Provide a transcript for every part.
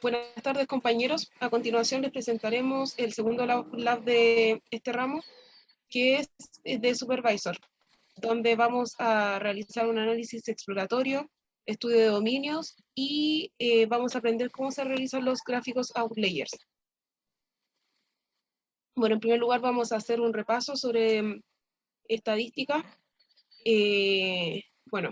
Buenas tardes, compañeros. A continuación les presentaremos el segundo lab de este ramo, que es de Supervisor, donde vamos a realizar un análisis exploratorio, estudio de dominios y vamos a aprender cómo se realizan los gráficos Outliers. Bueno, en primer lugar vamos a hacer un repaso sobre estadística. Bueno,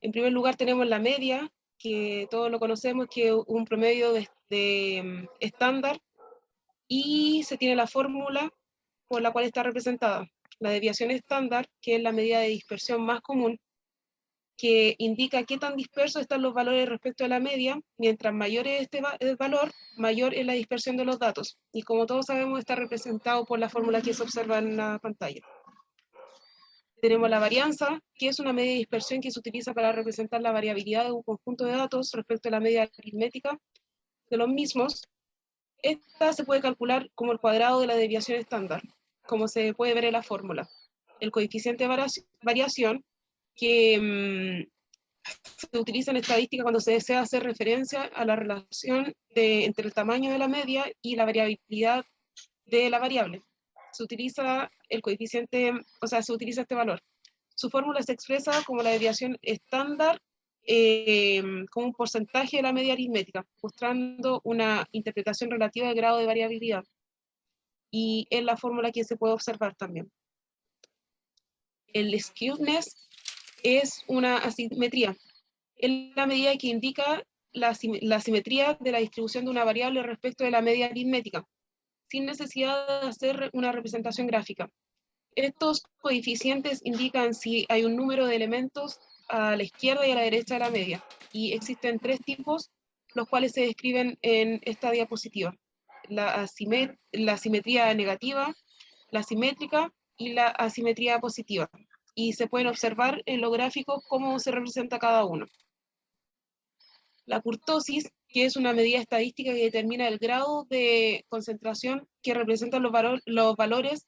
en primer lugar tenemos la media, que todos lo conocemos, que es un promedio de estándar, y se tiene la fórmula por la cual está representada. La desviación estándar, que es la medida de dispersión más común, que indica qué tan dispersos están los valores respecto a la media. Mientras mayor es este valor, mayor es la dispersión de los datos. Y como todos sabemos, está representado por la fórmula que se observa en la pantalla. Tenemos la varianza, que es una medida de dispersión que se utiliza para representar la variabilidad de un conjunto de datos respecto a la media aritmética de los mismos. Esta se puede calcular como el cuadrado de la desviación estándar, como se puede ver en la fórmula. El coeficiente de variación, que se utiliza en estadística cuando se desea hacer referencia a la relación entre el tamaño de la media y la variabilidad de la variable. Se utiliza el coeficiente, o sea, se utiliza este valor. Su fórmula se expresa como la desviación estándar como un porcentaje de la media aritmética, mostrando una interpretación relativa del grado de variabilidad. Y es la fórmula que se puede observar también. El skewness es una asimetría. Es la medida que indica la simetría de la distribución de una variable respecto de la media aritmética, sin necesidad de hacer una representación gráfica. Estos coeficientes indican si hay un número de elementos a la izquierda y a la derecha de la media, y existen tres tipos, los cuales se describen en esta diapositiva: la simetría negativa, la simétrica y la asimetría positiva, y se pueden observar en los gráficos cómo se representa cada uno. La kurtosis, que es una medida estadística que determina el grado de concentración que representan los valores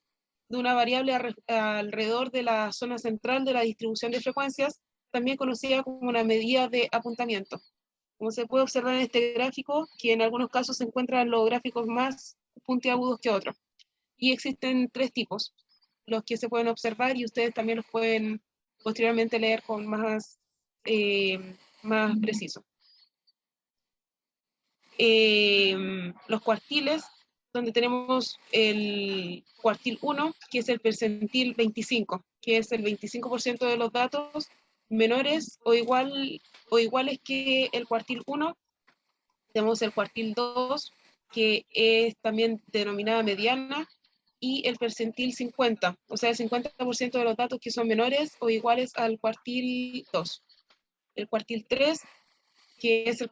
de una variable alrededor de la zona central de la distribución de frecuencias, también conocida como una medida de apuntamiento. Como se puede observar en este gráfico, que en algunos casos se encuentran los gráficos más puntiagudos que otros. Y existen tres tipos, los que se pueden observar, y ustedes también los pueden posteriormente leer con más preciso. Los cuartiles, donde tenemos el cuartil 1, que es el percentil 25, que es el 25% de los datos menores o iguales que el cuartil 1. Tenemos el cuartil 2, que es también denominada mediana, y el percentil 50, o sea, el 50% de los datos que son menores o iguales al cuartil 2. El cuartil 3, que es el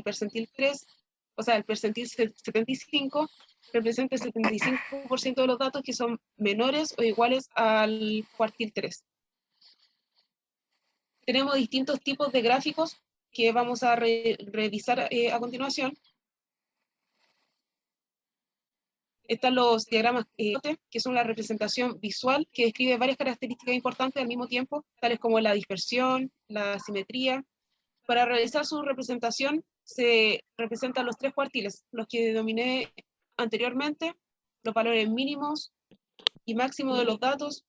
percentil 3, o sea, el percentil 75, representa el 75% de los datos que son menores o iguales al cuartil 3. Tenemos distintos tipos de gráficos que vamos a revisar a continuación. Están los diagramas que son la representación visual que describe varias características importantes al mismo tiempo, tales como la dispersión, la simetría. Para realizar su representación se representan los tres cuartiles, los que denominé anteriormente, los valores mínimos y máximos de los datos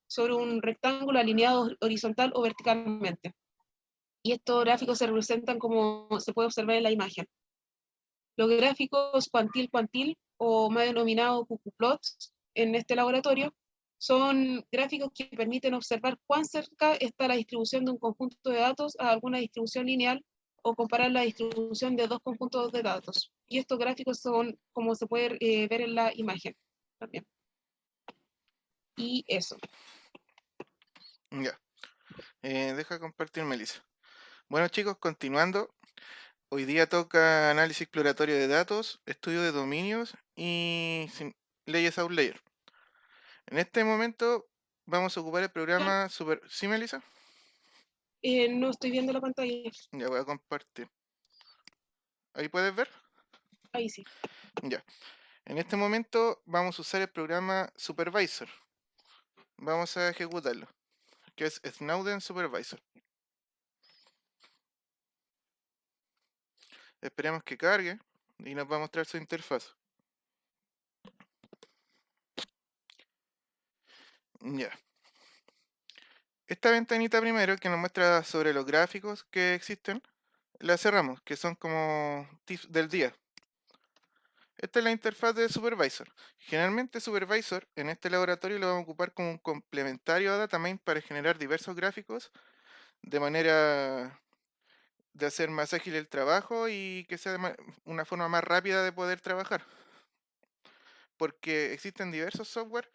sobre un rectángulo alineado horizontal o verticalmente. Y estos gráficos se representan como se puede observar en la imagen. Los gráficos cuantil o más denominados cuckoo-plots en este laboratorio son gráficos que permiten observar cuán cerca está la distribución de un conjunto de datos a alguna distribución lineal o comparar la distribución de dos conjuntos de datos. Y estos gráficos son como se puede ver en la imagen también. Y eso. Ya. Deja compartir, Melissa. Bueno, chicos, continuando. Hoy día toca análisis exploratorio de datos, estudio de dominios y leyes outlier. En este momento vamos a ocupar el programa Super... ¿Sí, Melissa? No estoy viendo la pantalla. Ya voy a compartir. ¿Ahí puedes ver? Ahí sí. Ya. En este momento vamos a usar el programa Supervisor. Vamos a ejecutarlo, que es Snowden Supervisor. Esperemos que cargue y nos va a mostrar su interfaz. Ya. Esta ventanita primero que nos muestra sobre los gráficos que existen, la cerramos, que son como tips del día. Esta es la interfaz de Supervisor. Generalmente Supervisor en este laboratorio lo vamos a ocupar como un complementario a Datamain para generar diversos gráficos de manera de hacer más ágil el trabajo y que sea una forma más rápida de poder trabajar. Porque existen diversos software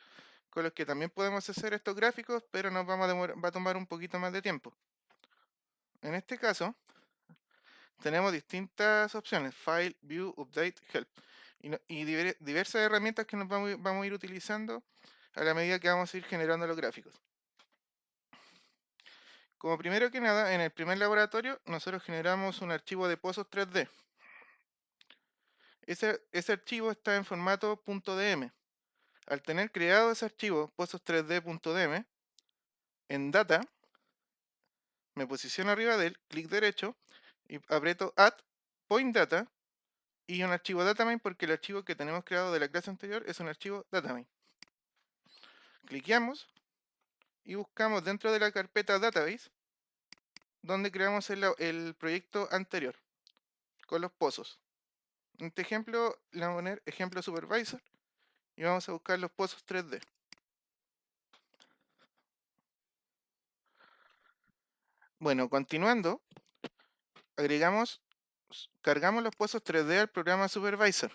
con los que también podemos hacer estos gráficos, pero nos va a tomar un poquito más de tiempo. En este caso, tenemos distintas opciones: File, View, Update, Help. Y diversas herramientas que nos vamos a ir utilizando a la medida que vamos a ir generando los gráficos. Como primero que nada, en el primer laboratorio, nosotros generamos un archivo de pozos 3D. Ese archivo está en formato .dm. Al tener creado ese archivo, pozos3d.dm, en Data, me posiciono arriba de él, clic derecho, y aprieto Add, Point Data, y un archivo Datamain porque el archivo que tenemos creado de la clase anterior es un archivo Datamain. Cliqueamos y buscamos dentro de la carpeta Database donde creamos el proyecto anterior con los pozos. En este ejemplo le vamos a poner ejemplo Supervisor y vamos a buscar los pozos 3D. Bueno, continuando, cargamos los pozos 3D al programa Supervisor.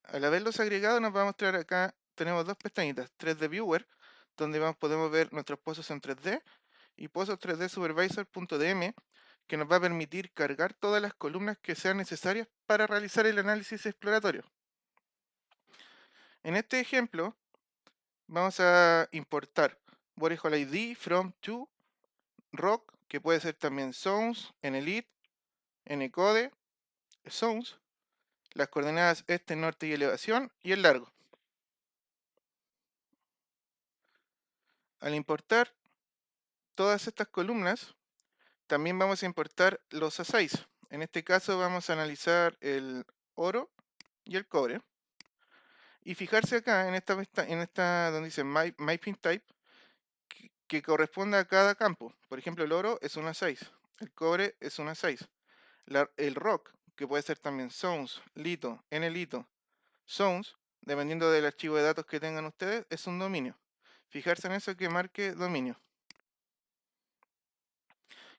Al haberlos agregado nos va a mostrar acá, tenemos dos pestañitas, 3D Viewer, donde podemos ver nuestros pozos en 3D, y pozos 3D Supervisor.dm, que nos va a permitir cargar todas las columnas que sean necesarias para realizar el análisis exploratorio. En este ejemplo, vamos a importar Body Hole ID from to rock, que puede ser también zones, NLit, ncode, zones, las coordenadas este, norte y elevación, y el largo. Al importar todas estas columnas, también vamos a importar los assays. En este caso vamos a analizar el oro y el cobre. Y fijarse acá en esta donde dice Mapping Type, que corresponde a cada campo. Por ejemplo, el oro es una 6, el cobre es una 6. El rock, que puede ser también zones, lito, nlito, zones, dependiendo del archivo de datos que tengan ustedes, es un dominio. Fijarse en eso, que marque dominio.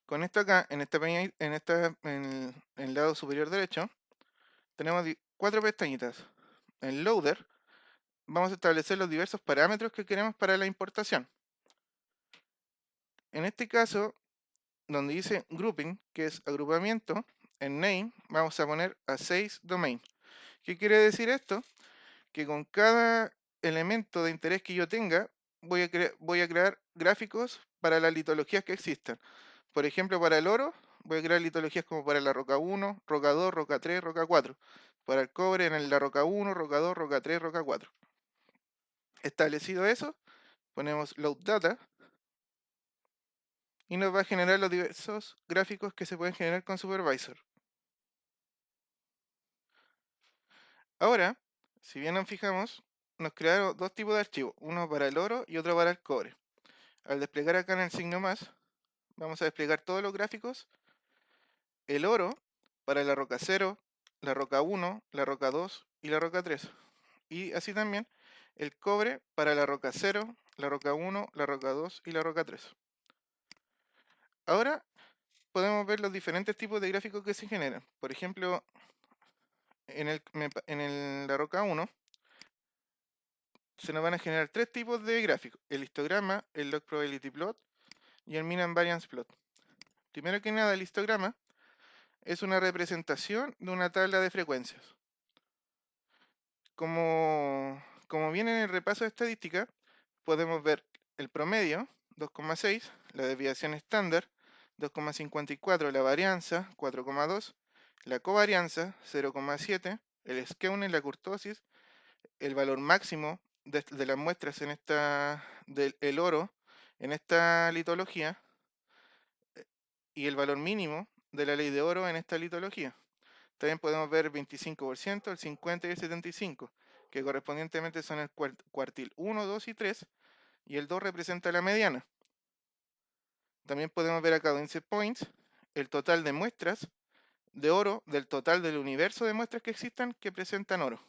Con esto acá, en el lado superior derecho, tenemos 4 pestañitas. En Loader vamos a establecer los diversos parámetros que queremos para la importación. En este caso, donde dice Grouping, que es agrupamiento, en Name vamos a poner a 6 domain. ¿Qué quiere decir esto? Que con cada elemento de interés que yo tenga, voy a crear gráficos para las litologías que existan. Por ejemplo, para el oro, voy a crear litologías como para la roca 1, roca 2, roca 3, roca 4. Para el cobre, en la roca 1, roca 2, roca 3, roca 4. Establecido eso, ponemos Load Data y nos va a generar los diversos gráficos que se pueden generar con Supervisor. Ahora, si bien nos fijamos, nos crearon dos tipos de archivos, uno para el oro y otro para el cobre. Al desplegar acá en el signo más, vamos a desplegar todos los gráficos. El oro para la roca 0, la roca 1, la roca 2 y la roca 3. Y así también el cobre para la roca 0, la roca 1, la roca 2 y la roca 3. Ahora podemos ver los diferentes tipos de gráficos que se generan. Por ejemplo, la roca 1 se nos van a generar 3 tipos de gráficos: el histograma, el log probability plot y el mean and variance plot. Primero que nada, el histograma es una representación de una tabla de frecuencias. Como viene en el repaso de estadística, podemos ver el promedio, 2,6, la desviación estándar, 2,54, la varianza, 4,2, la covarianza, 0,7, el skewness, la kurtosis, el valor máximo de las muestras del oro en esta litología, y el valor mínimo de la ley de oro en esta litología. También podemos ver el 25%, el 50% y el 75%, que correspondientemente son el cuartil 1, 2 y 3, y el 2 representa la mediana. También podemos ver acá Audience Points, el total de muestras de oro del total del universo de muestras que existan que presentan oro.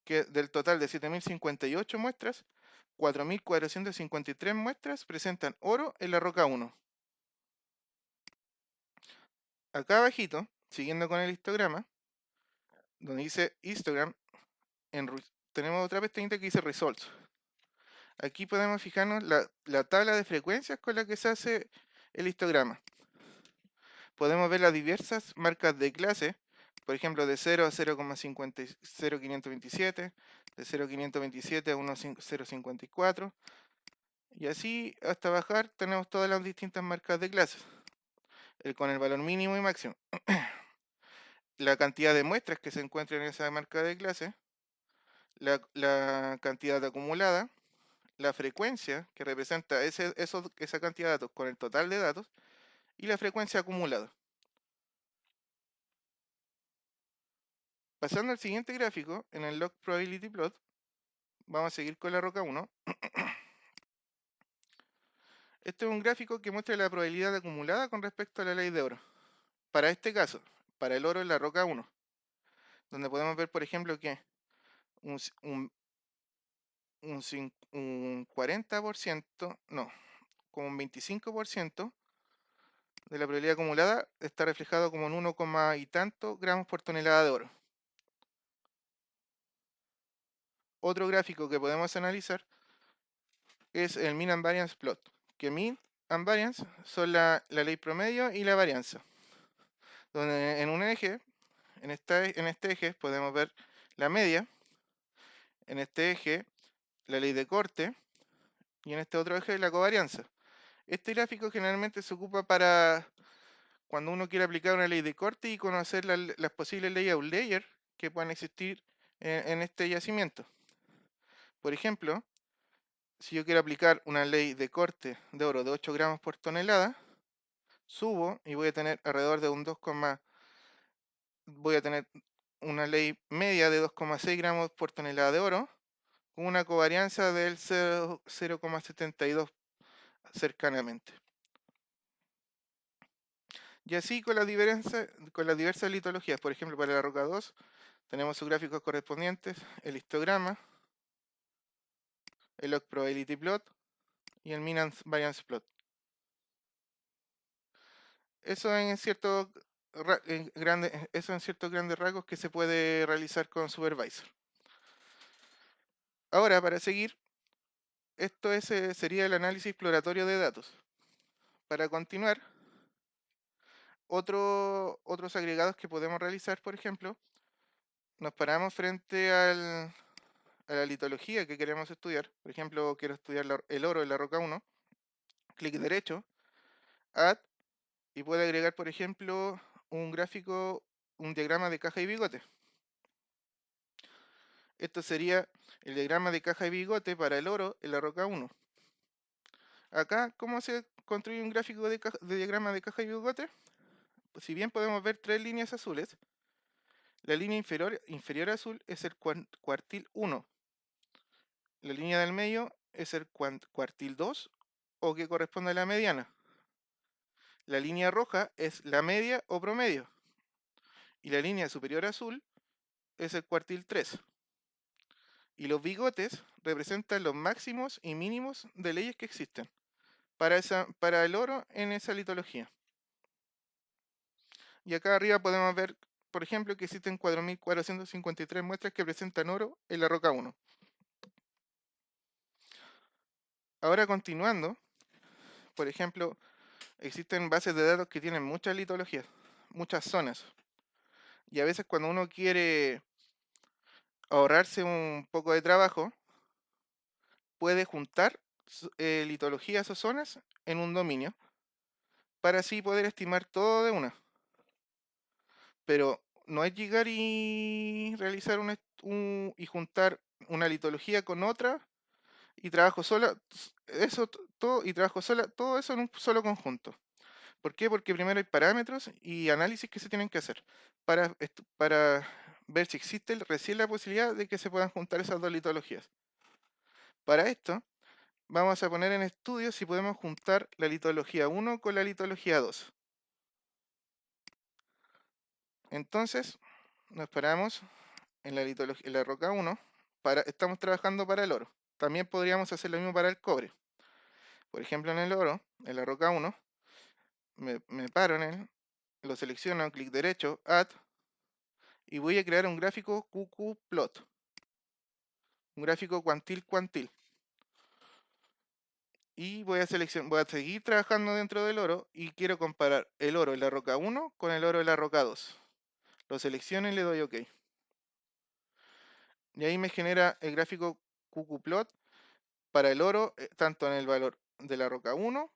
Que del total de 7.058 muestras, 4.453 muestras presentan oro en la roca 1. Acá abajito, siguiendo con el histograma, donde dice histogram, tenemos otra pestañita que dice results. Aquí podemos fijarnos la tabla de frecuencias con la que se hace el histograma. Podemos ver las diversas marcas de clase, por ejemplo, de 0 a 0,527, de 0,527 a 1,054, y así hasta bajar tenemos todas las distintas marcas de clases, con el valor mínimo y máximo. La cantidad de muestras que se encuentran en esa marca de clase, la cantidad acumulada, la frecuencia que representa esa cantidad de datos con el total de datos, y la frecuencia acumulada. Pasando al siguiente gráfico, en el log probability plot, vamos a seguir con la roca 1. Este es un gráfico que muestra la probabilidad acumulada con respecto a la ley de oro. Para este caso, para el oro en la roca 1, donde podemos ver, por ejemplo, que un 40%, no, como un 25% de la probabilidad acumulada está reflejado como en 1, y tanto gramos por tonelada de oro. Otro gráfico que podemos analizar es el mean and variance plot, que mean and variance son la ley promedio y la varianza, donde en un eje, en este eje podemos ver la media, en este eje la ley de corte y en este otro eje la covarianza. Este gráfico generalmente se ocupa para cuando uno quiere aplicar una ley de corte y conocer las posibles leyes outlier que puedan existir en este yacimiento. Por ejemplo, si yo quiero aplicar una ley de corte de oro de 8 gramos por tonelada, subo y voy a tener alrededor de un voy a tener una ley media de 2,6 gramos por tonelada de oro, con una covarianza del 0,72 cercanamente. Y así con las diversas litologías. Por ejemplo, para la roca 2 tenemos sus gráficos correspondientes, el histograma, el log probability plot y el mean and variance plot. Eso en ciertos grandes rasgos que se puede realizar con Supervisor. Ahora, para seguir, esto sería el análisis exploratorio de datos. Para continuar, otros agregados que podemos realizar, por ejemplo, nos paramos frente a la litología que queremos estudiar. Por ejemplo, quiero estudiar el oro en la roca 1. Clic derecho, Add, y puedo agregar, por ejemplo, un gráfico, un diagrama de caja y bigote. Esto sería el diagrama de caja y bigote para el oro en la roca 1. Acá, ¿cómo se construye un gráfico de diagrama de caja y bigote? Pues si bien podemos ver 3 líneas azules, la línea inferior azul es el cuartil 1. La línea del medio es el cuartil 2, o que corresponde a la mediana. La línea roja es la media o promedio. Y la línea superior azul es el cuartil 3. Y los bigotes representan los máximos y mínimos de leyes que existen para el oro en esa litología. Y acá arriba podemos ver, por ejemplo, que existen 4.453 muestras que presentan oro en la roca 1. Ahora continuando, por ejemplo, existen bases de datos que tienen muchas litologías, muchas zonas. Y a veces cuando uno quiere ahorrarse un poco de trabajo, puede juntar litologías o zonas en un dominio para así poder estimar todo de una. Pero no es llegar y realizar y juntar una litología con otra y trabajo sola, todo eso en un solo conjunto. ¿Por qué? Porque primero hay parámetros y análisis que se tienen que hacer para ver si existe recién la posibilidad de que se puedan juntar esas dos litologías. Para esto, vamos a poner en estudio si podemos juntar la litología 1 con la litología 2. Entonces, nos paramos en la roca 1, estamos trabajando para el oro. También podríamos hacer lo mismo para el cobre. Por ejemplo, en el oro, en la roca 1, me paro en él, lo selecciono, clic derecho, Add, y voy a crear un gráfico QQplot, un gráfico cuantil. Y voy a seguir trabajando dentro del oro y quiero comparar el oro en la roca 1 con el oro en la roca 2. Lo selecciono y le doy OK. Y ahí me genera el gráfico QQplot para el oro, tanto en el valor de la roca 1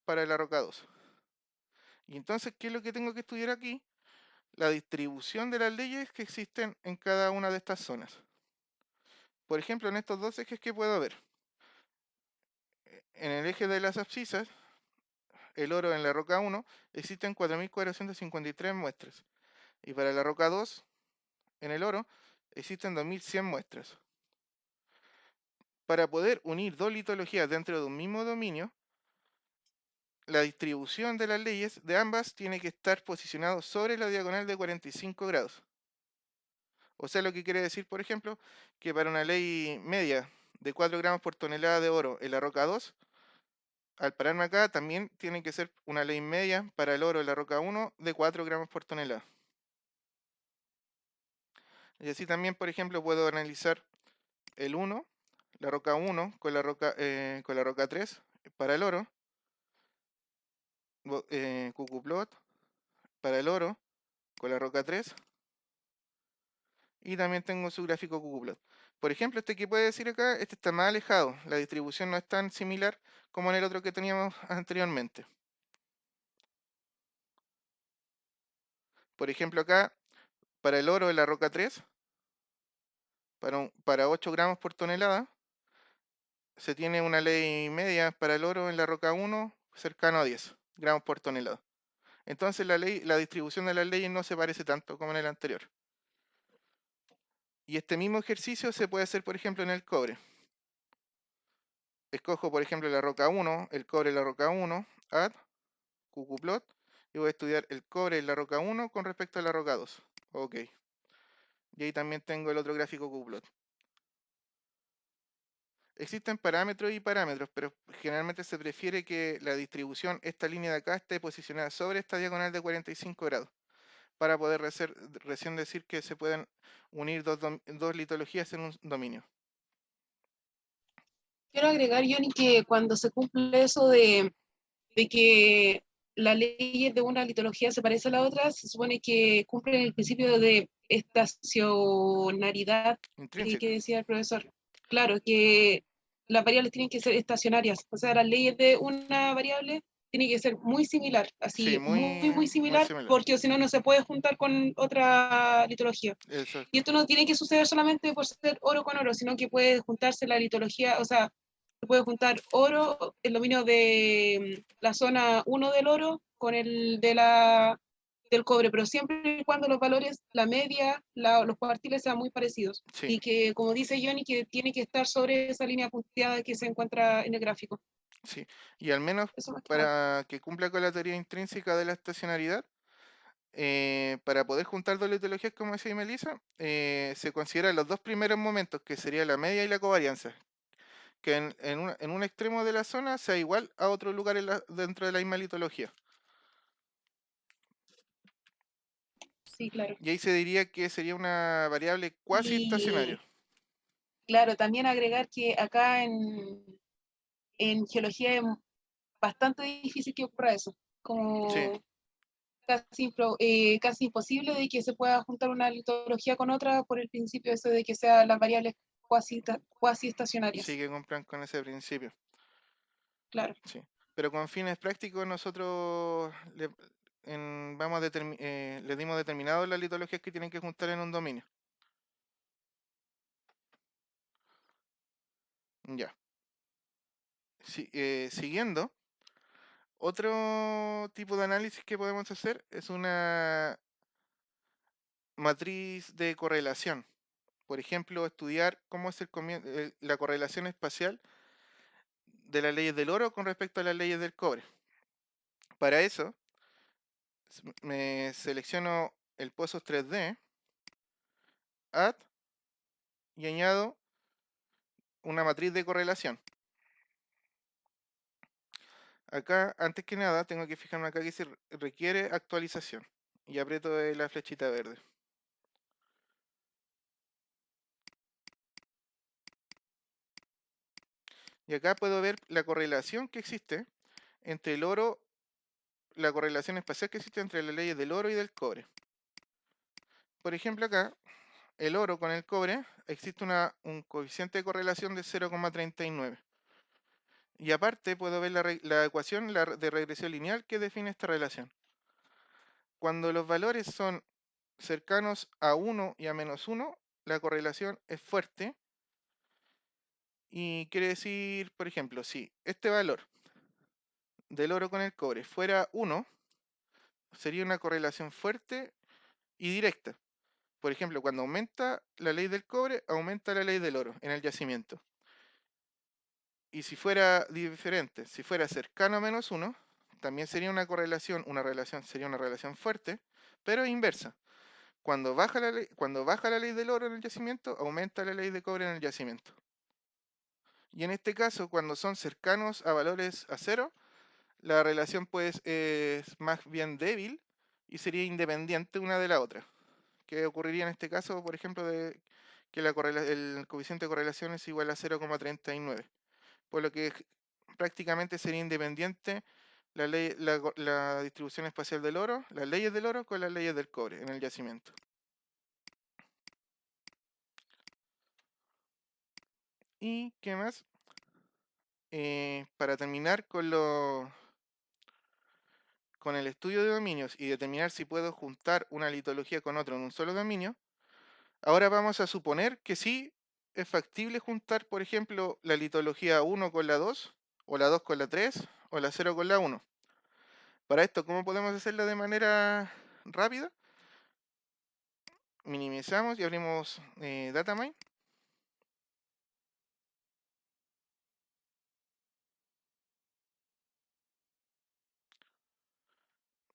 para la roca 2. Y entonces, ¿qué es lo que tengo que estudiar aquí? La distribución de las leyes que existen en cada una de estas zonas. Por ejemplo, en estos dos ejes que puedo ver. En el eje de las abscisas, el oro en la roca 1, existen 4.453 muestras. Y para la roca 2, en el oro, existen 2.100 muestras. Para poder unir dos litologías dentro de un mismo dominio, la distribución de las leyes de ambas tiene que estar posicionado sobre la diagonal de 45 grados. O sea, lo que quiere decir, por ejemplo, que para una ley media de 4 gramos por tonelada de oro en la roca 2, al pararme acá también tiene que ser una ley media para el oro en la roca 1 de 4 gramos por tonelada. Y así también, por ejemplo, puedo analizar el 1, la roca 1 con la roca 3 para el oro, QQplot para el oro con la roca 3, y también tengo su gráfico QQplot. Por ejemplo, este que puede decir acá, este está más alejado, la distribución no es tan similar como en el otro que teníamos anteriormente. Por ejemplo, acá, para el oro de la roca 3, para 8 gramos por tonelada, se tiene una ley media para el oro en la roca 1 cercano a 10 gramos por tonelada. Entonces la distribución de las leyes no se parece tanto como en el anterior. Y este mismo ejercicio se puede hacer, por ejemplo, en el cobre. Escojo, por ejemplo, la roca 1, el cobre en la roca 1, add, QQplot, y voy a estudiar el cobre en la roca 1 con respecto a la roca 2. OK. Y ahí también tengo el otro gráfico QQplot. Existen parámetros y parámetros, pero generalmente se prefiere que la distribución, esta línea de acá, esté posicionada sobre esta diagonal de 45 grados, para poder recién decir que se pueden unir dos litologías en un dominio. Quiero agregar, Johnny, que cuando se cumple eso de que las leyes de una litología se parecen a la otra, se supone que cumplen el principio de estacionariedad que Intrínseca. decía el profesor. Claro, que las variables tienen que ser estacionarias, o sea, las leyes de una variable tienen que ser muy similar, Sí, así, muy muy similar, similar. porque si no, no se puede juntar con otra litología. Y Exacto. esto no tiene que suceder solamente por ser oro con oro, sino que puede juntarse la litología, o sea, se puede juntar oro, el dominio de la zona 1 del oro con el del cobre, pero siempre y cuando los valores, la media, los cuartiles sean muy parecidos. Sí, Y que, como dice Johnny, que tiene que estar sobre esa línea punteada que se encuentra en el gráfico. sí. Y al menos Eso más que nada. para que cumpla con la teoría intrínseca de la estacionariedad, para poder juntar dos litologías, como decía Melissa, se consideran los dos primeros momentos, que sería la media y la covarianza, que en un extremo de la zona sea igual a otro lugar dentro de la misma litología. Sí, claro. Y ahí se diría que sería una variable cuasi Y estacionaria. claro, también agregar que acá en geología es bastante difícil que ocurra eso, Sí, como casi imposible de que se pueda juntar una litología con otra por el principio ese de que sean las variables cuasi sí estacionarias. que cumplan con ese principio. Claro. Sí. Pero con fines prácticos nosotros le dimos determinadas las litologías que tienen que juntar en un dominio. Ya. Siguiendo, Otro tipo de análisis que podemos hacer es una matriz de correlación. Por ejemplo, estudiar cómo es la correlación espacial de las leyes del oro con respecto a las leyes del cobre. Para eso, me selecciono el Pozos 3D, Add, y añado una matriz de correlación. Acá, antes que nada, tengo que fijarme acá que se requiere actualización. Y aprieto la flechita verde. Y acá puedo ver la correlación que existe entre el oro, la correlación espacial que existe entre las leyes del oro y del cobre. Por ejemplo, acá, el oro con el cobre, existe un coeficiente de correlación de 0,39. Y aparte puedo ver la ecuación de regresión lineal que define esta relación. Cuando los valores son cercanos a 1 y a -1, la correlación es fuerte. Y quiere decir, por ejemplo, si este valor del oro con el cobre fuera 1, sería una correlación fuerte y directa. Por ejemplo, cuando aumenta la ley del cobre, aumenta la ley del oro en el yacimiento. Y si fuera diferente, si fuera cercano a -1, también sería una correlación, sería una relación fuerte, pero inversa. Cuando baja la ley del oro en el yacimiento, aumenta la ley de cobre en el yacimiento. Y en este caso, cuando son cercanos a valores a cero, la relación pues es más bien débil y sería independiente una de la otra. ¿Qué ocurriría en este caso, por ejemplo, de que el coeficiente de correlación es igual a 0,39? Por lo que prácticamente sería independiente la distribución espacial del oro, las leyes del oro con las leyes del cobre en el yacimiento. ¿Y qué más? Para terminar con el estudio de dominios y determinar si puedo juntar una litología con otro en un solo dominio, ahora vamos a suponer que sí es factible juntar, por ejemplo, la litología 1 con la 2, o la 2 con la 3, o la 0 con la 1. Para esto, ¿cómo podemos hacerlo de manera rápida? Minimizamos y abrimos Datamine.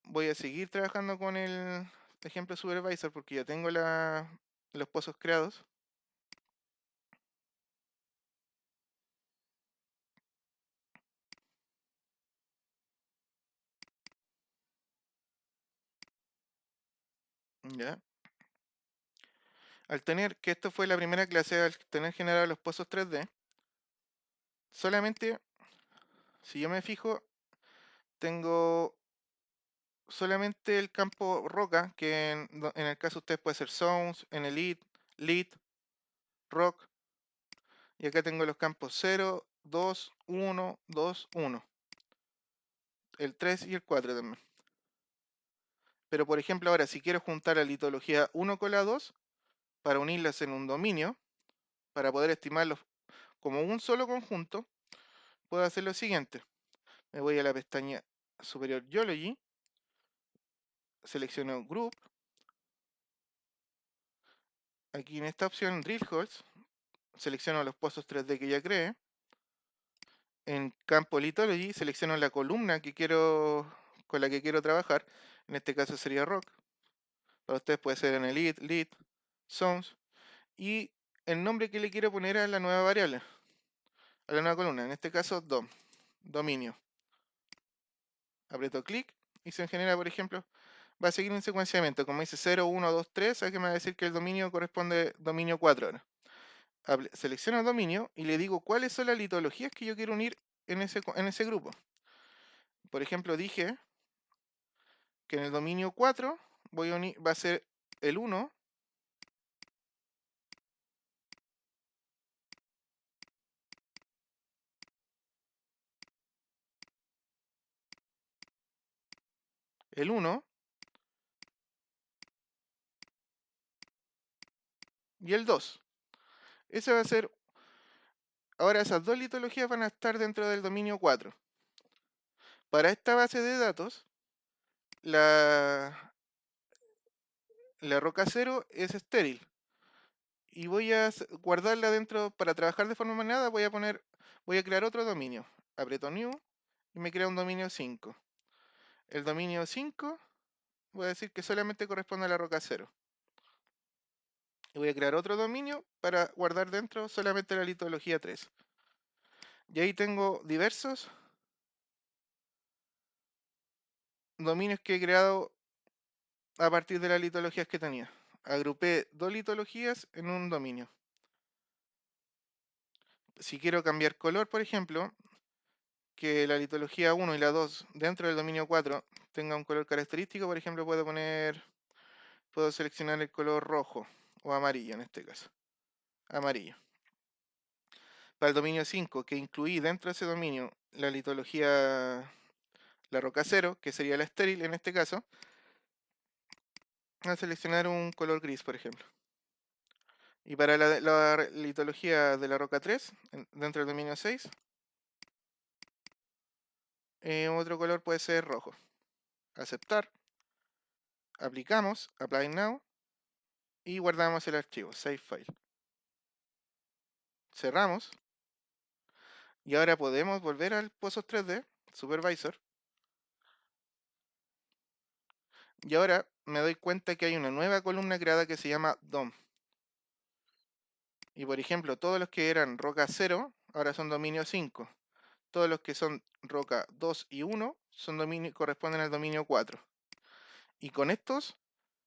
Voy a seguir trabajando con el ejemplo supervisor porque ya tengo los pozos creados. Ya. Al tener, que esto fue la primera clase, al tener generado los pozos 3D, solamente, si yo me fijo, tengo solamente el campo roca, que en el caso de ustedes puede ser Zones, en Elite, Lead, Rock, y acá tengo los campos 0, 2, 1, 2, 1, el 3 y el 4 también. Pero por ejemplo ahora, si quiero juntar la litología 1 con la 2, para unirlas en un dominio, para poder estimarlos como un solo conjunto, puedo hacer lo siguiente. Me voy a la pestaña superior Geology, selecciono Group, aquí en esta opción Drill Holes, selecciono los pozos 3D que ya creé, en campo Lithology selecciono la columna con la que quiero trabajar, en este caso sería Rock, para ustedes puede ser en Elite, Lead, Zones, y el nombre que le quiero poner a la nueva variable, a la nueva columna, en este caso DOM, dominio. Aprieto clic y se genera, por ejemplo, va a seguir un secuenciamiento, como dice 0, 1, 2, 3, aquí me va a decir que el dominio corresponde dominio 4 ahora. Selecciono el dominio y le digo cuáles son las litologías que yo quiero unir en ese grupo. Por ejemplo, dije que en el dominio 4 va a ser el 1, el 1 y el 2. Ese va a ser, ahora esas dos litologías van a estar dentro del dominio 4. Para esta base de datos, la, la roca 0 es estéril. Y voy a guardarla dentro, para trabajar de forma manada, voy a crear otro dominio. Aprieto New y me crea un dominio 5. El dominio 5 voy a decir que solamente corresponde a la roca 0. Y voy a crear otro dominio para guardar dentro solamente la litología 3. Y ahí tengo diversos dominios que he creado a partir de las litologías que tenía. Agrupé 2 litologías en un dominio. Si quiero cambiar color, por ejemplo, que la litología 1 y la 2 dentro del dominio 4 tenga un color característico, por ejemplo, puedo seleccionar el color rojo o amarillo en este caso. Amarillo. Para el dominio 5, que incluí dentro de ese dominio la litología, la roca 0, que sería la estéril en este caso, voy a seleccionar un color gris, por ejemplo. Y para la litología de la roca 3, dentro del dominio 6, otro color puede ser rojo. Aceptar. Aplicamos, Apply Now, y guardamos el archivo, Save File. Cerramos. Y ahora podemos volver al Pozos 3D, Supervisor. Y ahora me doy cuenta que hay una nueva columna creada que se llama DOM. Y por ejemplo, todos los que eran roca 0, ahora son dominio 5. Todos los que son roca 2 y 1 corresponden al dominio 4. Y con estos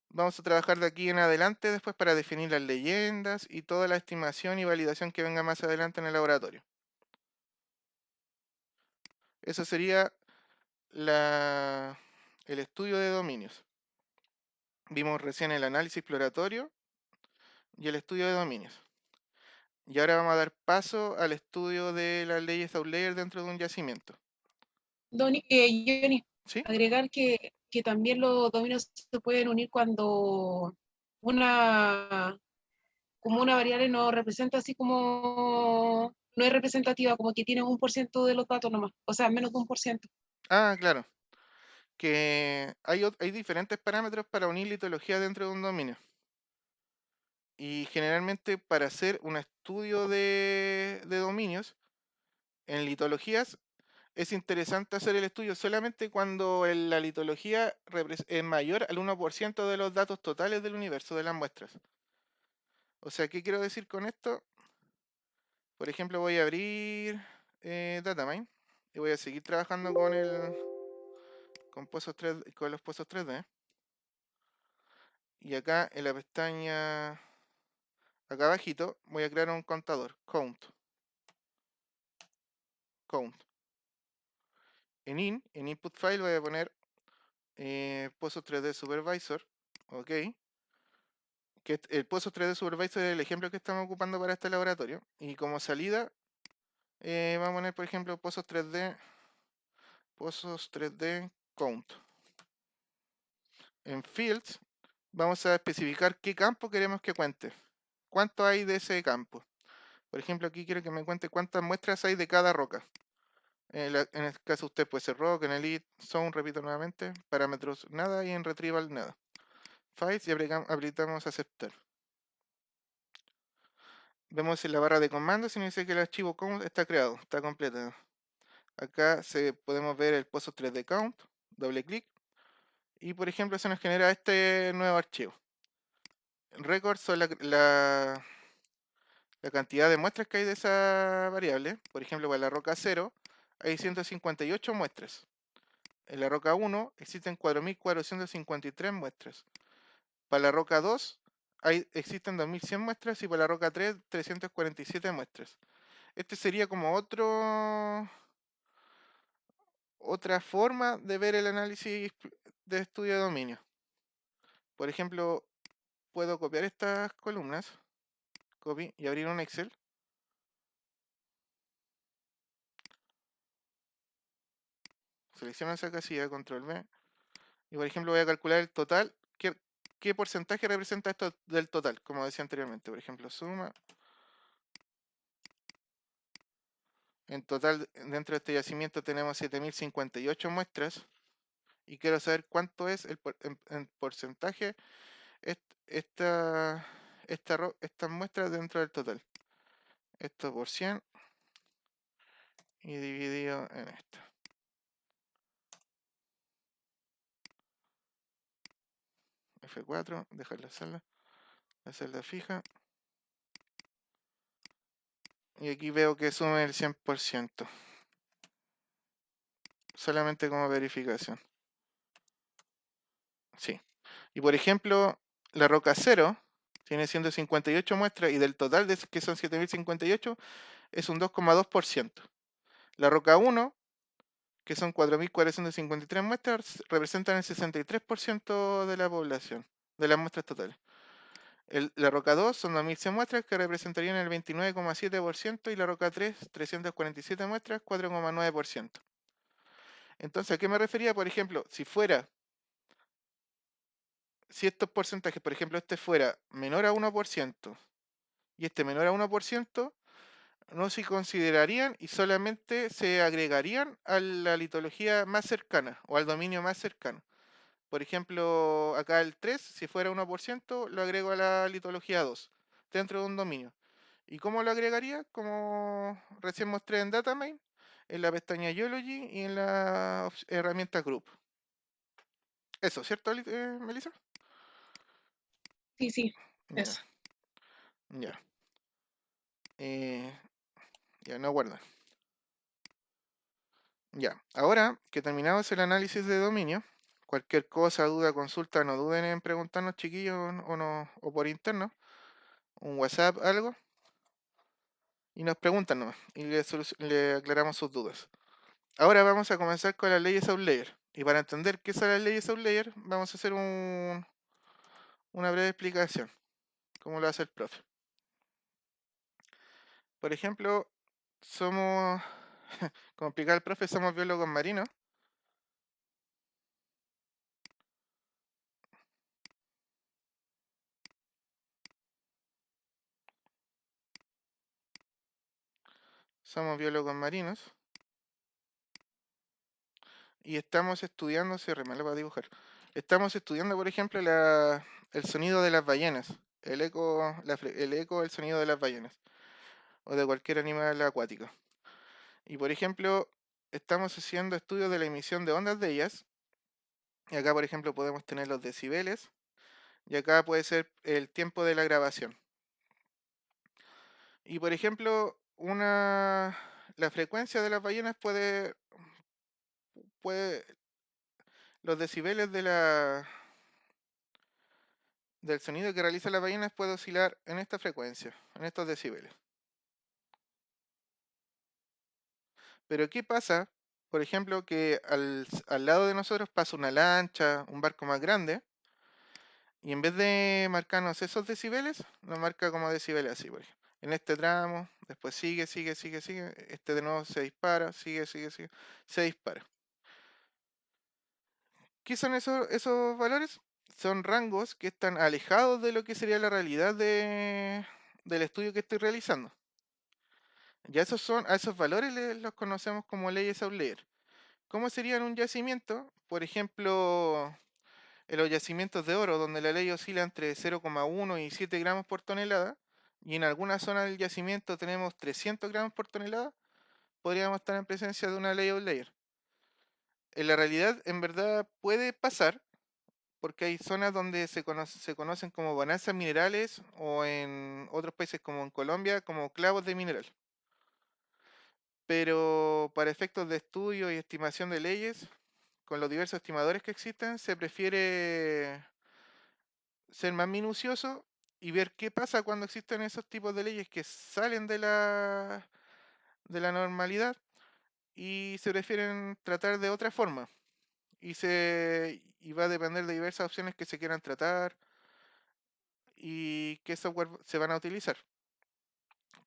vamos a trabajar de aquí en adelante después para definir las leyendas y toda la estimación y validación que venga más adelante en el laboratorio. Eso sería el estudio de dominios. Vimos recién el análisis exploratorio y el estudio de dominios. Y ahora vamos a dar paso al estudio de las leyes Outlier dentro de un yacimiento. Johnny, ¿Sí? agregar que también los dominios se pueden unir cuando como una variable no representa así como, no es representativa, como que tiene 1% de los datos nomás, o sea, menos de 1%. Ah, claro. Que hay diferentes parámetros para unir litología dentro de un dominio. Y generalmente para hacer un estudio de dominios en litologías es interesante hacer el estudio solamente cuando la litología es mayor al 1% de los datos totales del universo de las muestras. O sea, ¿qué quiero decir con esto? Por ejemplo, voy a abrir Datamine y voy a seguir trabajando con los pozos 3D. Y acá en la pestaña, acá abajito, voy a crear un contador, count. En input file voy a poner pozos 3D supervisor, ok. Que el pozos 3D supervisor es el ejemplo que estamos ocupando para este laboratorio. Y como salida, vamos a poner, por ejemplo, pozos 3D count. En fields vamos a especificar qué campo queremos que cuente. ¿Cuánto hay de ese campo? Por ejemplo, aquí quiero que me cuente cuántas muestras hay de cada roca. En este caso usted puede ser rock, en elite, zone, repito nuevamente, parámetros nada y en retrieval nada. Files y habilitamos aceptar. Vemos en la barra de comandos y nos dice que el archivo count está creado, está completo. Acá podemos ver el pozo 3D count, doble clic, y por ejemplo se nos genera este nuevo archivo. Records son la cantidad de muestras que hay de esa variable. Por ejemplo, para la roca 0 hay 158 muestras. En la roca 1 existen 4.453 muestras. Para la roca 2 existen 2.100 muestras y para la roca 3 347 muestras. Este sería como otra forma de ver el análisis de estudio de dominio. Por ejemplo, puedo copiar estas columnas, copy, y abrir un Excel. Selecciono esa casilla, control V. Y por ejemplo voy a calcular el total. ¿Qué porcentaje representa esto del total? Como decía anteriormente, por ejemplo, suma En total, dentro de este yacimiento tenemos 7058 muestras. Y quiero saber cuánto es en porcentaje estas muestras dentro del total. Esto por 100 y dividido en esto. F4, dejar la celda fija. Y aquí veo que sube el 100%. Solamente como verificación. Sí. Y por ejemplo, la roca 0 tiene 158 muestras y del total de que son 7058 es un 2,2%. La roca 1, que son 4.453 muestras, representan el 63% de la población, de las muestras totales. La roca 2 son 2.100 muestras que representarían el 29,7% y la roca 3, 347 muestras, 4,9%. Entonces, ¿a qué me refería? Por ejemplo, si estos porcentajes, por ejemplo, este fuera menor a 1% y este menor a 1%, no se considerarían y solamente se agregarían a la litología más cercana o al dominio más cercano. Por ejemplo, acá el 3, si fuera 1%, lo agrego a la litología 2, dentro de un dominio. ¿Y cómo lo agregaría? Como recién mostré en Datamain, en la pestaña Geology y en la herramienta Group. Eso, ¿cierto, Melissa? Sí, sí, Ya, eso. ya. Ya, no guarda. Ya, ahora que terminamos el análisis de dominio, cualquier cosa, duda, consulta, no duden en preguntarnos, chiquillos, o por interno, un WhatsApp, algo, y nos preguntan nomás, y le aclaramos sus dudas. Ahora vamos a comenzar con las leyes Outlier. Y para entender qué son las leyes Outlier, vamos a hacer una breve explicación, como lo hace el profe. Por ejemplo, somos, como explica el profe, somos biólogos marinos. Somos biólogos marinos. Y estamos estudiando, cierre, me lo va a dibujar. Estamos estudiando, por ejemplo, el sonido de las ballenas. El eco, el sonido de las ballenas. O de cualquier animal acuático. Y por ejemplo, estamos haciendo estudios de la emisión de ondas de ellas. Y acá, por ejemplo, podemos tener los decibeles. Y acá puede ser el tiempo de la grabación. Y por ejemplo, la frecuencia de las ballenas los decibeles del sonido que realizan las ballenas puede oscilar en esta frecuencia, en estos decibeles. Pero ¿qué pasa? Por ejemplo, que al lado de nosotros pasa una lancha, un barco más grande, y en vez de marcarnos esos decibeles, nos marca como decibeles así, por ejemplo. En este tramo, después sigue, este de nuevo se dispara, sigue, se dispara. ¿Qué son esos valores? Son rangos que están alejados de lo que sería la realidad del estudio que estoy realizando. Ya a esos valores los conocemos como leyes Outlier. ¿Cómo serían un yacimiento? Por ejemplo, en los yacimientos de oro, donde la ley oscila entre 0,1 y 7 gramos por tonelada, y en alguna zona del yacimiento tenemos 300 gramos por tonelada, podríamos estar en presencia de una ley Outlier. En la realidad, en verdad, puede pasar, porque hay zonas donde se conocen como bonanzas minerales, o en otros países como en Colombia, como clavos de mineral. Pero para efectos de estudio y estimación de leyes, con los diversos estimadores que existen, se prefiere ser más minucioso y ver qué pasa cuando existen esos tipos de leyes que salen de la normalidad y se prefieren tratar de otra forma. Y va a depender de diversas opciones que se quieran tratar y qué software se van a utilizar.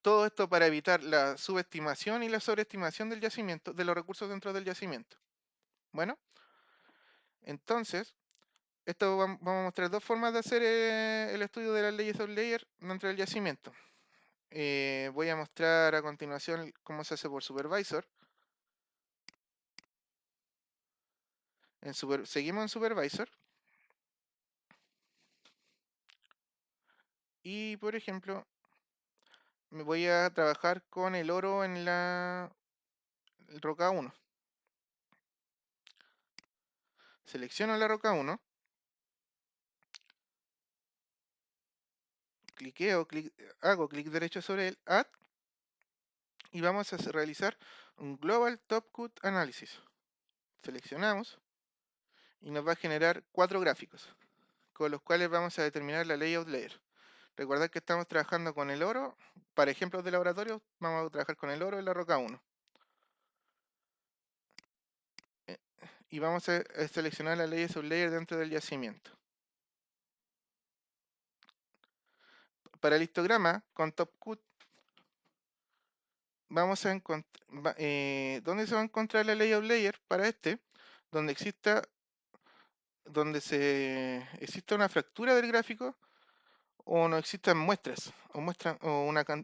Todo esto para evitar la subestimación y la sobreestimación del yacimiento, de los recursos dentro del yacimiento. Bueno, entonces, vamos a mostrar dos formas de hacer el estudio de las leyes Outlier dentro del yacimiento. voy a mostrar a continuación cómo se hace por Supervisor. Seguimos en Supervisor. Y por ejemplo, me voy a trabajar con el oro en la roca 1. Selecciono la roca 1. Hago clic derecho sobre el Add. Y vamos a realizar un Global Top Cut Analysis. Seleccionamos y nos va a generar 4 gráficos con los cuales vamos a determinar la layout layer. Recordad que estamos trabajando con el oro. Para ejemplos de laboratorio, vamos a trabajar con el oro en la roca 1. Y vamos a seleccionar la layout layer dentro del yacimiento. Para el histograma con Top Cut, vamos a encontrar ¿dónde se va a encontrar la layout layer? Para donde exista una fractura del gráfico o no existan muestras o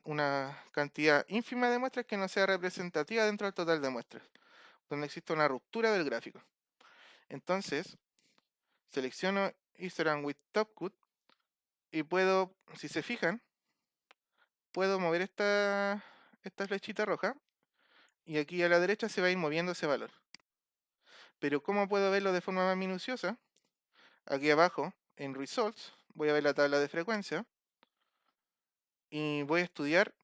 una cantidad ínfima de muestras que no sea representativa dentro del total de muestras, donde existe una ruptura del gráfico. Entonces selecciono Histogram with Top Cut y puedo, si se fijan, puedo mover esta flechita roja y aquí a la derecha se va a ir moviendo ese valor. Pero ¿cómo puedo verlo de forma más minuciosa? Aquí abajo en Results voy a ver la tabla de frecuencia y voy a estudiar.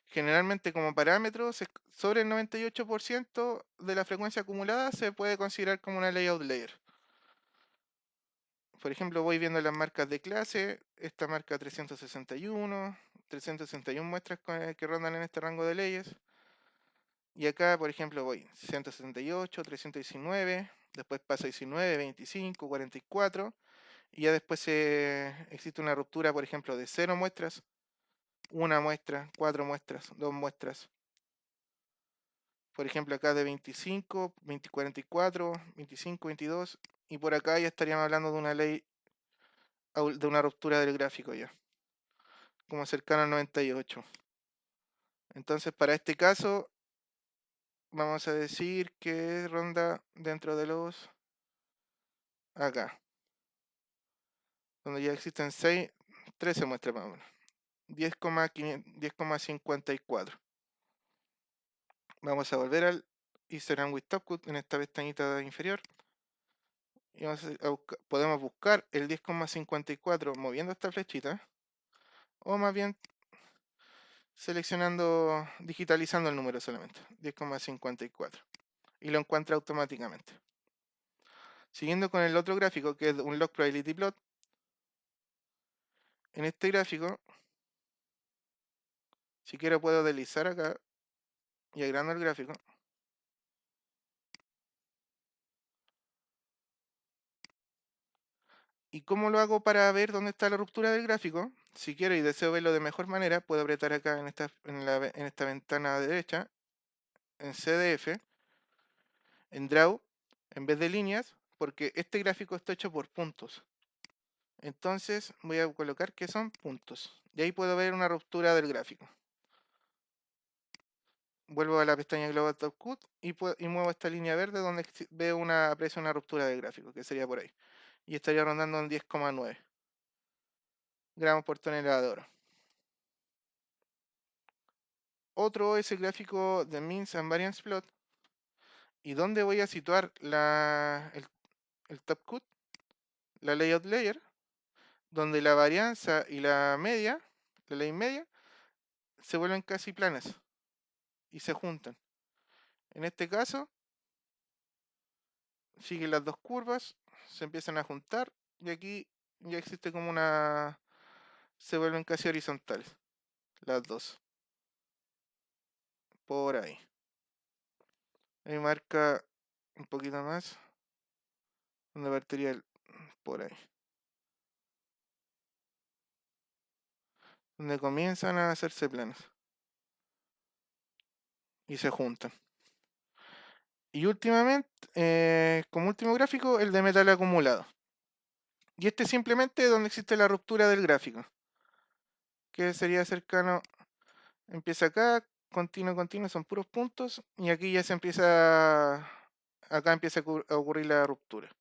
Generalmente como parámetro, sobre el 98% de la frecuencia acumulada se puede considerar como una layout layer. Por ejemplo, voy viendo las marcas de clase, esta marca 361 muestras que rondan en este rango de leyes. Y acá, por ejemplo, voy 168, 319, después paso a 19, 25, 44, y ya después existe una ruptura, por ejemplo, de 0 muestras, 1 muestra, 4 muestras, 2 muestras. Por ejemplo, acá de 25, 20, 44, 25, 22, y por acá ya estaríamos hablando de una de una ruptura del gráfico ya, como cercano al 98. Entonces, para este caso, vamos a decir que ronda dentro de los acá, donde ya existen 13 muestras más o menos, 10,54. Vamos a volver al Histogram with Top Cut en esta pestañita inferior. Y podemos buscar el 10,54 moviendo esta flechita, o más bien digitalizando el número solamente, 10,54, y lo encuentra automáticamente. Siguiendo con el otro gráfico, que es un log probability plot. En este gráfico, si quiero puedo deslizar acá y agrando el gráfico. ¿Y cómo lo hago para ver dónde está la ruptura del gráfico? Si quiero y deseo verlo de mejor manera, puedo apretar acá en esta ventana derecha, en CDF, en Draw, en vez de líneas, porque este gráfico está hecho por puntos. Entonces voy a colocar que son puntos. Y ahí puedo ver una ruptura del gráfico. Vuelvo a la pestaña Global Top Cut y muevo esta línea verde donde aprecio una ruptura del gráfico, que sería por ahí. Y estaría rondando en 10,9 gramos por tonelada de oro. Otro es el gráfico de Means and Variance Plot. ¿Y dónde voy a situar el Top Cut? La Layout Layer, donde la varianza y la ley media, se vuelven casi planas y se juntan. En este caso, siguen las dos curvas, se empiezan a juntar y aquí ya existe como se vuelven casi horizontales, las dos. Por ahí. Ahí marca un poquito más, donde partiría por ahí. Donde comienzan a hacerse planas. Y se juntan. Y últimamente, como último gráfico, el de metal acumulado. Y este simplemente donde existe la ruptura del gráfico, que sería cercano Empieza acá, continuo, continuo, son puros puntos. Y aquí ya se empieza, acá empieza a ocurrir la ruptura.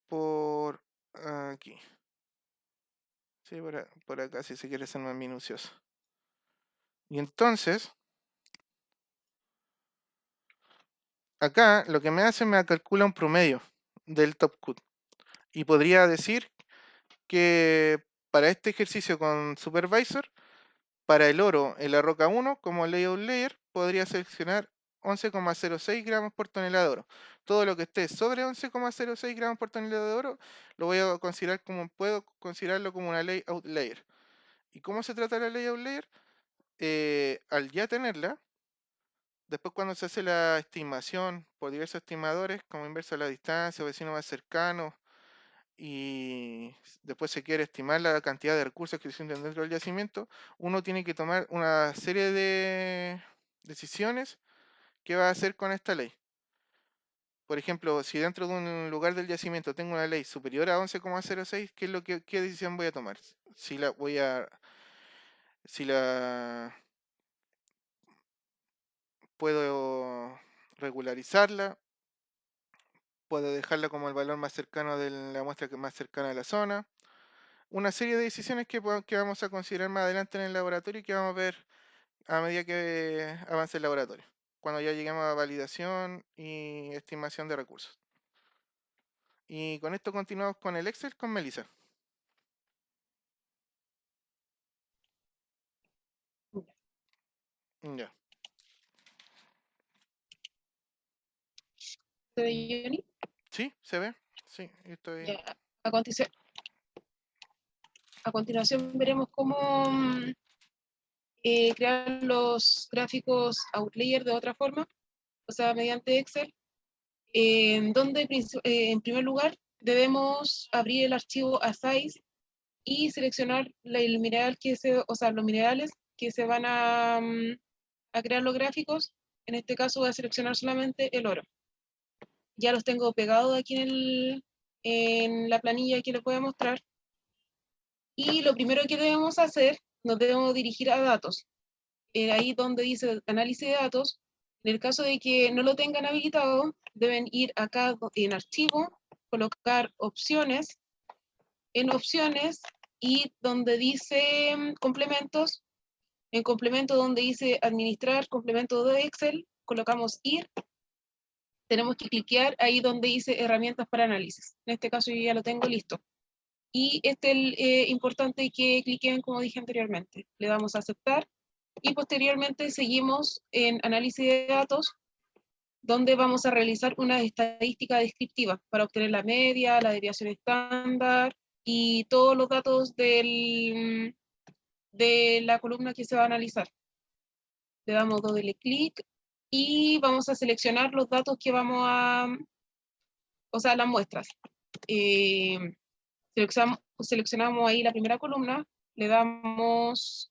Por aquí. Sí, por acá si se quiere ser más minucioso. Y entonces, acá lo que me hace me calcula un promedio del top cut. Y podría decir que para este ejercicio con supervisor, para el oro en la roca 1, como layout layer, podría seleccionar 11,06 gramos por tonelada de oro. Todo lo que esté sobre 11,06 gramos por tonelada de oro, lo voy a considerar como, puedo considerarlo como una layout layer. ¿Y cómo se trata la layout layer? Al ya tenerla, después cuando se hace la estimación por diversos estimadores, como inverso a la distancia, vecinos más cercanos, y después se quiere estimar la cantidad de recursos que existen dentro del yacimiento, uno tiene que tomar una serie de decisiones que va a hacer con esta ley. Por ejemplo, si dentro de un lugar del yacimiento tengo una ley superior a 11,06, ¿qué decisión voy a tomar? Si la puedo regularizarla, puedo dejarla como el valor más cercano de la muestra que más cercana a la zona. Una serie de decisiones que vamos a considerar más adelante en el laboratorio y que vamos a ver a medida que avance el laboratorio, cuando ya lleguemos a validación y estimación de recursos. Y con esto continuamos con el Excel con Melissa. Ya. ¿Se ve, Johnny? ¿Sí? ¿Se ve? Sí, estoy... Ya. A, conti- a continuación veremos cómo crear los gráficos Outlier de otra forma, o sea, mediante Excel, donde en primer lugar debemos abrir el archivo A6 y seleccionar el mineral o sea, los minerales que se van a crear los gráficos. En este caso voy a seleccionar solamente el oro. Ya los tengo pegados aquí en la planilla que les voy a mostrar. Y lo primero que debemos hacer, nos debemos dirigir a datos. Ahí donde dice análisis de datos, en el caso de que no lo tengan habilitado, deben ir acá en archivo, colocar opciones, en opciones y donde dice complementos, en complemento donde dice administrar complemento de Excel, colocamos ir, tenemos que cliquear ahí donde dice herramientas para análisis. En este caso yo ya lo tengo listo. Y este es importante que cliquen como dije anteriormente. Le damos a aceptar y posteriormente seguimos en análisis de datos, donde vamos a realizar una estadística descriptiva para obtener la media, la desviación estándar y todos los datos de la columna que se va a analizar. Le damos doble clic y vamos a seleccionar los datos que vamos o sea, las muestras. Eh, seleccionamos ahí la primera columna, le damos,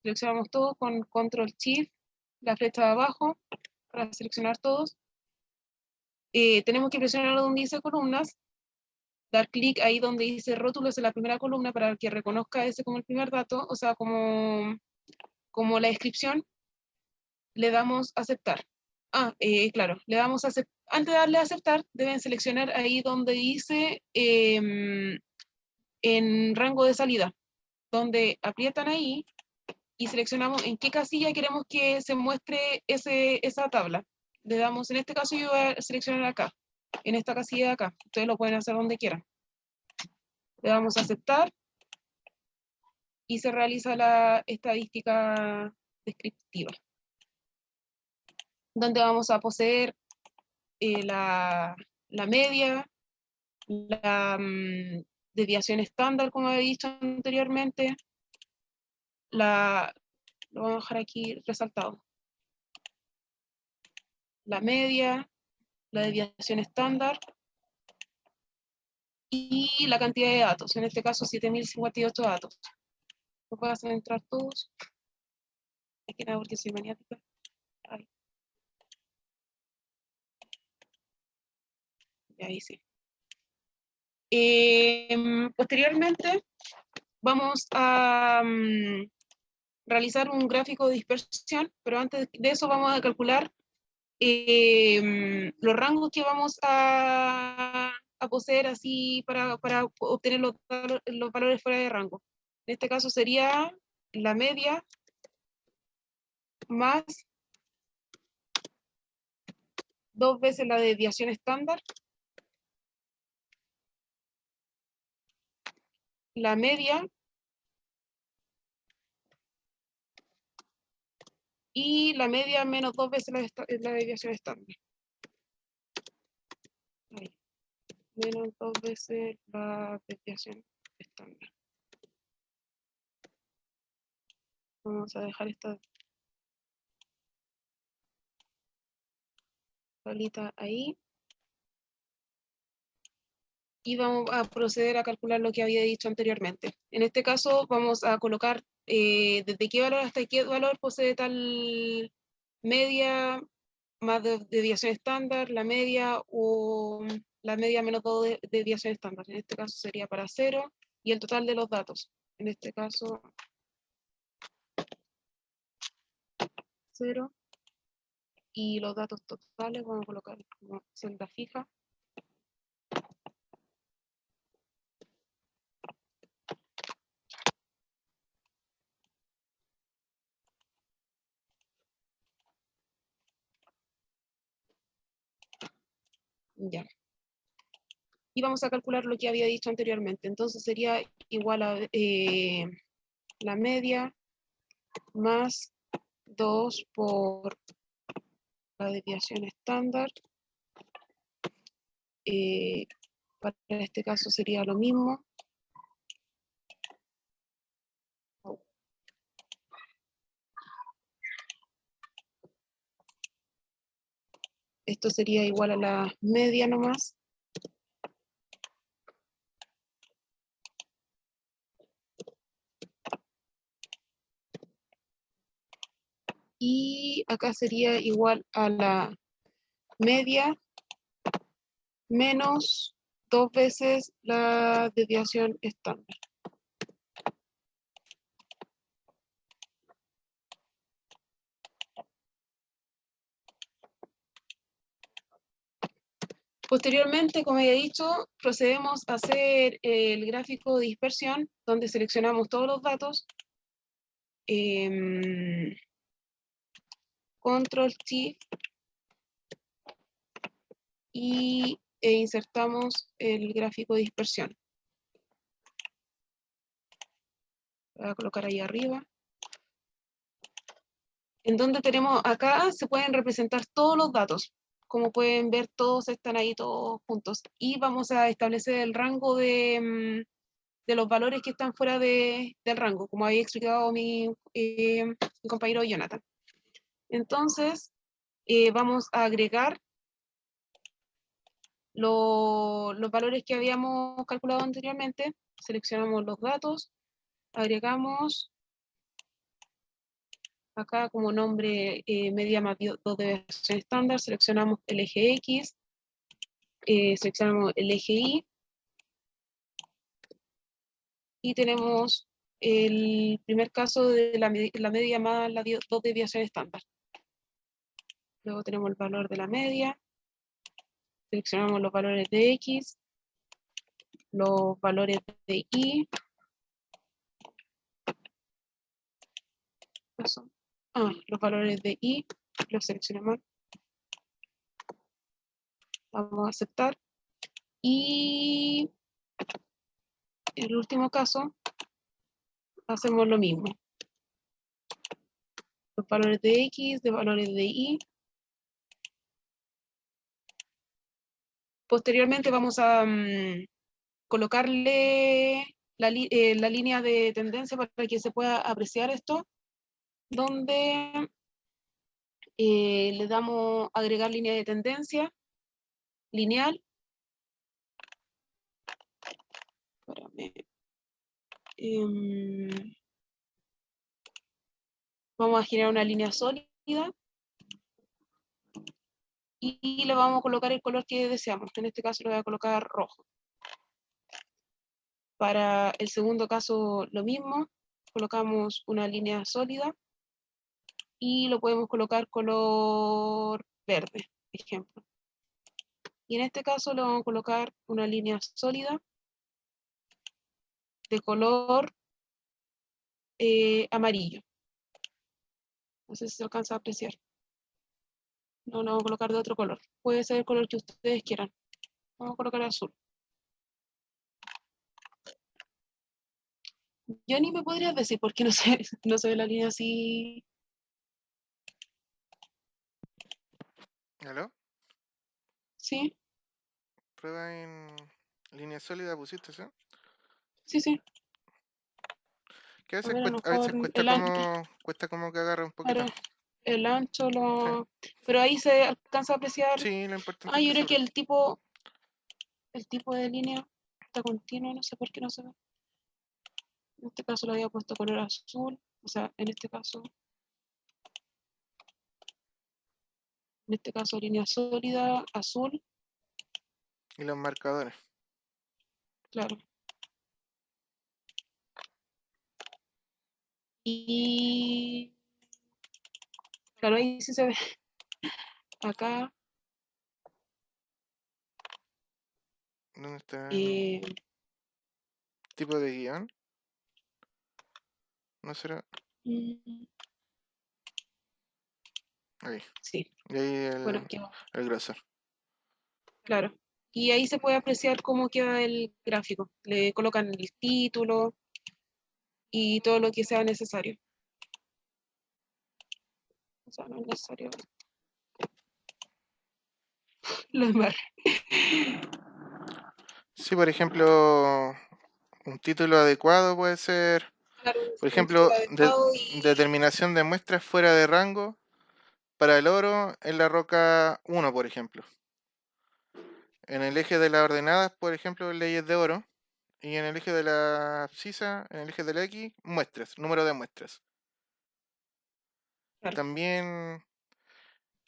seleccionamos todo con Control Shift, la flecha de abajo, para seleccionar todos. Tenemos que presionar donde dice columnas, dar clic ahí donde dice rótulos en la primera columna para que reconozca ese como el primer dato, o sea, como la descripción, le damos aceptar. Claro, le damos aceptar. Antes de darle a aceptar, deben seleccionar ahí donde dice en rango de salida, donde aprietan ahí y seleccionamos en qué casilla queremos que se muestre esa tabla. Le damos, en este caso yo voy a seleccionar acá, en esta casilla de acá. Ustedes lo pueden hacer donde quieran. Le damos a aceptar y se realiza la estadística descriptiva, donde vamos a poseer la media, la desviación estándar, como había dicho anteriormente, lo vamos a dejar aquí resaltado, la media, la desviación estándar y la cantidad de datos, en este caso 7058 datos. ¿Lo puedo hacer entrar todos? Es que nada, porque soy maniática. Ay. Y ahí sí. Posteriormente, vamos a realizar un gráfico de dispersión, pero antes de eso vamos a calcular los rangos que vamos a poseer así para obtener los valores fuera de rango. En este caso sería la media más 2 veces la desviación estándar, la media y la media menos 2 veces la desviación estándar. Ahí. Menos 2 veces la desviación estándar. Vamos a dejar esta tablita ahí. Y vamos a proceder a calcular lo que había dicho anteriormente. En este caso vamos a colocar desde qué valor hasta qué valor posee tal media más desviación estándar, la media o la media menos 2 de desviación estándar. En este caso sería para 0 y el total de los datos. En este caso 0 y los datos totales vamos a colocar como celda fija. Ya. Y vamos a calcular lo que había dicho anteriormente. Entonces sería igual a la media más 2 por la desviación estándar. Para este caso sería lo mismo. Esto sería igual a la media nomás. Y acá sería igual a la media menos 2 veces la desviación estándar. Posteriormente, como ya he dicho, procedemos a hacer el gráfico de dispersión, donde seleccionamos todos los datos. Control T e insertamos el gráfico de dispersión. Voy a colocar ahí arriba. En donde tenemos acá, se pueden representar todos los datos. Como pueden ver, todos están ahí todos juntos. Y vamos a establecer el rango de los valores que están fuera del rango, como había explicado mi compañero Jonathan. Entonces, vamos a agregar los valores que habíamos calculado anteriormente. Seleccionamos los datos, agregamos acá como nombre media más 2 de desviación estándar, seleccionamos el eje X, seleccionamos el eje Y, y tenemos el primer caso de la media más las 2 desviaciones estándar. Luego tenemos el valor de la media, seleccionamos los valores de X, los valores de Y, los valores de Y, los seleccionamos, vamos a aceptar, y en el último caso hacemos lo mismo. Los valores de X, de valores de Y. Posteriormente vamos a colocarle la línea de tendencia para que se pueda apreciar esto, donde le damos agregar línea de tendencia, lineal. Vamos a generar una línea sólida y le vamos a colocar el color que deseamos. En este caso le voy a colocar rojo. Para el segundo caso lo mismo, colocamos una línea sólida y lo podemos colocar color verde, por ejemplo. Y en este caso le vamos a colocar una línea sólida de color amarillo. No sé si se alcanza a apreciar. No lo vamos a colocar de otro color. Puede ser el color que ustedes quieran. Vamos a colocar azul. Yo ni me podría decir por qué no se, no se ve la línea así. ¿Aló? Sí, Prueba en línea sólida, pusiste, ¿sí? sí, sí. Que a A veces ver, a lo cuesta, mejor cuesta como que agarre un poquito. claro, el ancho Sí, lo... Pero ahí se alcanza a apreciar. sí, lo importante Ah, es yo que se creo que aprecia. el tipo de línea está continuo, no sé por qué no se ve. En este caso lo había puesto color azul. O sea, en este caso línea sólida, azul, Y los marcadores. claro. Y claro, ahí sí se ve. Acá, ¿Dónde está el eh, tipo de guión? ¿No será? mm, Ahí. sí, Y ahí bueno, aquí abajo, el grosor. claro. Y ahí se puede apreciar cómo queda el gráfico. Le colocan el título y todo lo que sea necesario. O sea, no es necesario lo demás. Sí, por ejemplo, un título adecuado puede ser, Claro, por un título ejemplo, adecuado y determinación de muestras fuera de rango para el oro en la roca 1, por ejemplo. En el eje de las ordenadas, por ejemplo, leyes de oro. Y en el eje de la abscisa, en el eje de la X, muestras, número de muestras. claro, También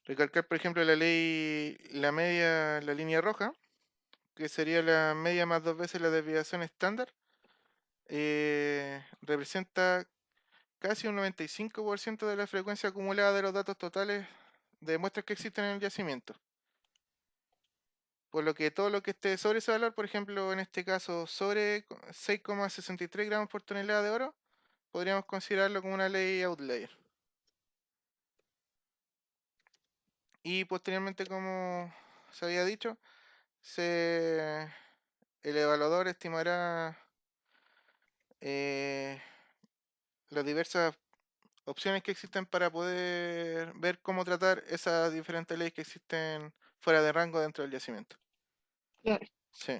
recalcar, por ejemplo, la ley, la media, la línea roja, que sería la media más dos veces la desviación estándar, representa casi un 95% de la frecuencia acumulada de los datos totales de muestras que existen en el yacimiento. Por lo que todo lo que esté sobre ese valor, por ejemplo, en este caso sobre 6,63 gramos por tonelada de oro, podríamos considerarlo como una ley outlier. Y posteriormente, como se había dicho, el evaluador estimará eh, las diversas opciones que existen para poder ver cómo tratar esas diferentes leyes que existen fuera de rango dentro del yacimiento. claro. Sí.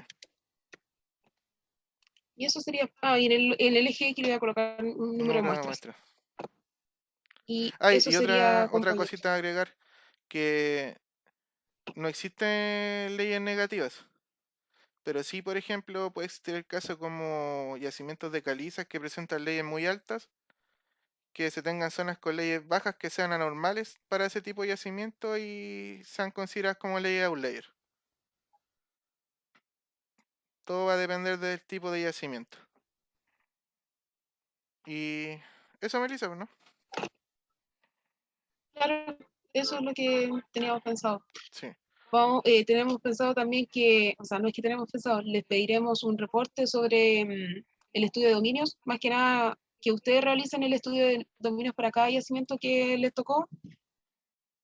Y eso sería, y en el eje X le voy a colocar un número de Número de muestras. muestras. Y Ah, eso y sería, otra compañeros. cosita a agregar, que no existen leyes negativas. Pero sí, por ejemplo, puede existir el caso como yacimientos de calizas que presentan leyes muy altas, que se tengan zonas con leyes bajas que sean anormales para ese tipo de yacimiento y sean consideradas como leyes outlier. Todo va a depender del tipo de yacimiento. Y eso, Melissa, ¿no? Claro, eso es lo que teníamos pensado. Sí, Tenemos pensado también que, o sea, no es que tenemos pensado, les pediremos un reporte sobre el estudio de dominios, más que nada que ustedes realicen el estudio de dominios para cada yacimiento que les tocó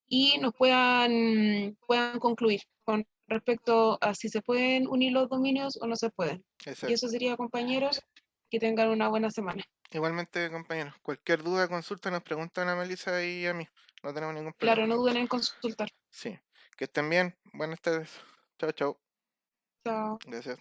y nos puedan concluir con respecto a si se pueden unir los dominios o no se pueden. Y eso exacto. sería, compañeros, que tengan una buena semana. Igualmente, compañeros, cualquier duda, consulta, nos preguntan a Melissa y a mí. No tenemos ningún problema. Claro, no duden en consultar. Sí. Que estén bien. Buenas tardes. Chao, chao. Chao. Gracias.